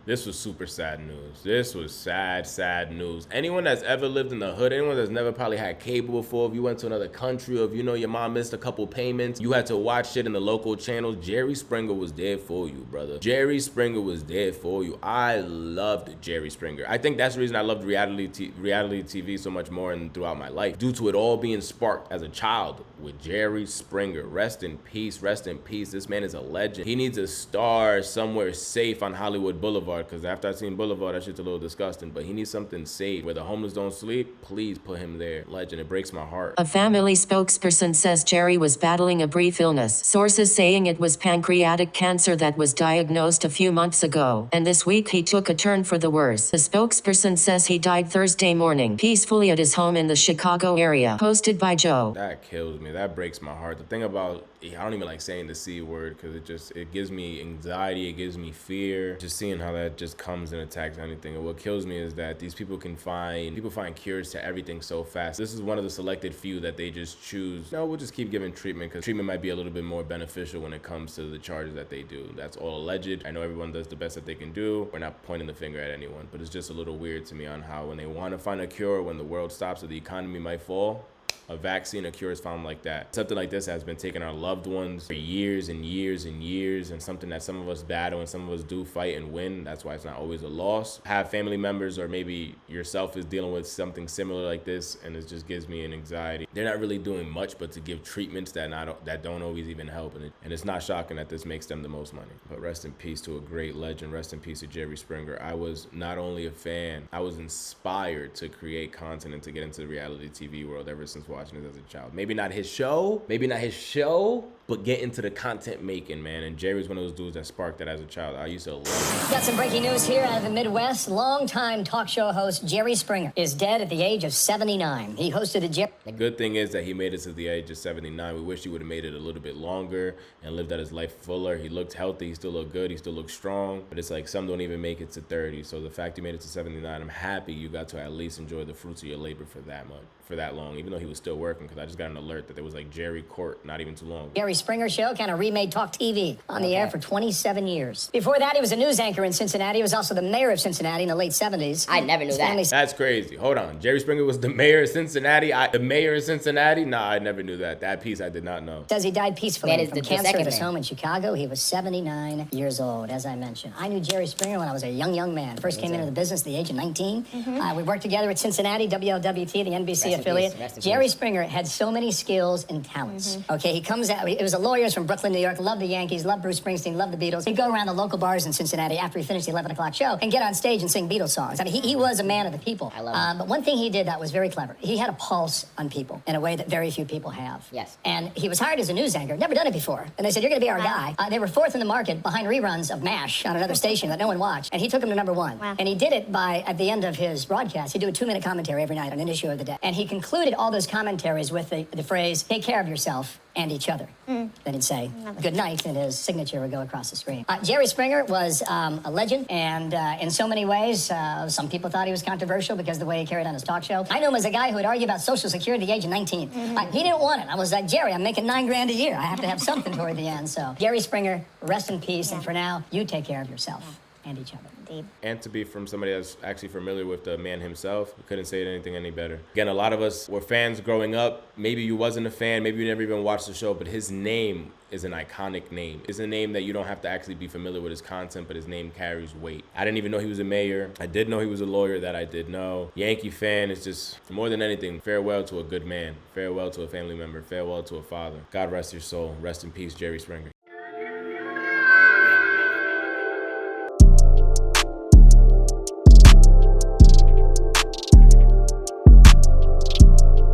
This was super sad news. This was sad news. Anyone that's ever lived in the hood, anyone that's never probably had cable before, if you went to another country, or if you know your mom missed a couple payments, you had to watch shit in the local channels, Jerry Springer was there for you, brother. Jerry Springer was there for you. I loved Jerry Springer. I think that's the reason I loved reality TV so much more and throughout my life, due to it all being sparked as a child with Jerry Springer. Rest in peace, rest in peace. This man is a legend. He needs a star somewhere safe on Hollywood Boulevard, because after I seen Boulevard, that shit's a little disgusting, but he needs something safe where the homeless don't sleep. Please put him there. Legend. It breaks my heart. A family spokesperson says Jerry was battling a brief illness. Sources saying it was pancreatic cancer that was diagnosed a few months ago, and this week he took a turn for the worse. The spokesperson says he died Thursday morning, peacefully at his home in the Chicago area. Posted by Joe. That kills me. That breaks my heart. The thing about, I don't even like saying the C word, because it gives me anxiety, it gives me fear, just seeing how that just comes and attacks anything. And what kills me is that these people find cures to everything so fast. This is one of the selected few that they just choose, no, we'll just keep giving treatment, because treatment might be a little bit more beneficial when it comes to the charges that they do. That's all alleged. I know everyone does the best that they can do. We're not pointing the finger at anyone, but it's just a little weird to me on how when they want to find a cure, when the world stops or the economy might fall, a vaccine, a cure is found like that. Something like this has been taking our loved ones for years and years and years, and something that some of us battle and some of us do fight and win. That's why it's not always a loss. Have family members, or maybe yourself is dealing with something similar like this, and it just gives me an anxiety. They're not really doing much but to give treatments that don't always even help, and it's not shocking that this makes them the most money. But rest in peace to a great legend. Rest in peace to Jerry Springer. I was not only a fan, I was inspired to create content and to get into the reality TV world ever since watching it as a child. Maybe not his show, but get into the content making, man. And Jerry's one of those dudes that sparked that as a child. I used to love it. Got some breaking news here out of the Midwest. Longtime talk show host Jerry Springer is dead at the age of 79. He hosted The good thing is that he made it to the age of 79. We wish he would have made it a little bit longer and lived out his life fuller. He looked healthy. He still looked good. He still looked strong. But it's like some don't even make it to 30. So the fact he made it to 79, I'm happy you got to at least enjoy the fruits of your labor for that long, even though he was still working, because I just got an alert that there was like Jerry Court not even too long. Jerry Springer Show kind of remade talk TV on the air for 27 years. Before that, he was a news anchor in Cincinnati. He was also the mayor of Cincinnati in the late 70s. I never knew that. That's crazy. Hold on. Jerry Springer was the mayor of Cincinnati? The mayor of Cincinnati? Nah, I never knew that. That piece I did not know. Says he died peacefully Man, from cancer at his home in Chicago. He was 79 years old, as I mentioned. I knew Jerry Springer when I was a young man. First came into the business at the age of 19. We worked together at Cincinnati, WLWT, the NBC affiliate. Jerry Springer had so many skills and talents. Okay, he comes out, he was a lawyer from Brooklyn, New York, loved the Yankees, loved Bruce Springsteen, loved the Beatles. He'd go around the local bars in Cincinnati after he finished the 11 o'clock show and get on stage and sing Beatles songs. I mean, he was a man of the people. I love But one thing he did that was very clever. He had a pulse on people in a way that very few people have. Yes. And he was hired as a news anchor, never done it before. And they said, you're gonna be our guy. They were fourth in the market behind reruns of MASH on another station that no one watched. And he took them to number one. Wow. And he did it by, at the end of his broadcast, he'd do a 2-minute commentary every night on an issue of the day. And he concluded all those commentaries with the phrase, take care of yourself and each other. Then he'd say, good night, and his signature would go across the screen. Jerry Springer was a legend, and in so many ways, some people thought he was controversial because of the way he carried on his talk show. I knew him as a guy who would argue about Social Security at the age of 19. He didn't want it. I was like, Jerry, I'm making $9 grand a year. I have to have something toward the end. So, Jerry Springer, rest in peace, and for now, you take care of yourself and each other. And to be from somebody that's actually familiar with the man himself, we couldn't say anything any better. Again, a lot of us were fans growing up. Maybe you wasn't a fan, maybe you never even watched the show, but his name is an iconic name. It's a name that you don't have to actually be familiar with his content, but his name carries weight. I didn't even know he was a mayor. I did know he was a lawyer, that I did know. Yankee fan is just, more than anything, farewell to a good man. Farewell to a family member. Farewell to a father. God rest your soul. Rest in peace, Jerry Springer.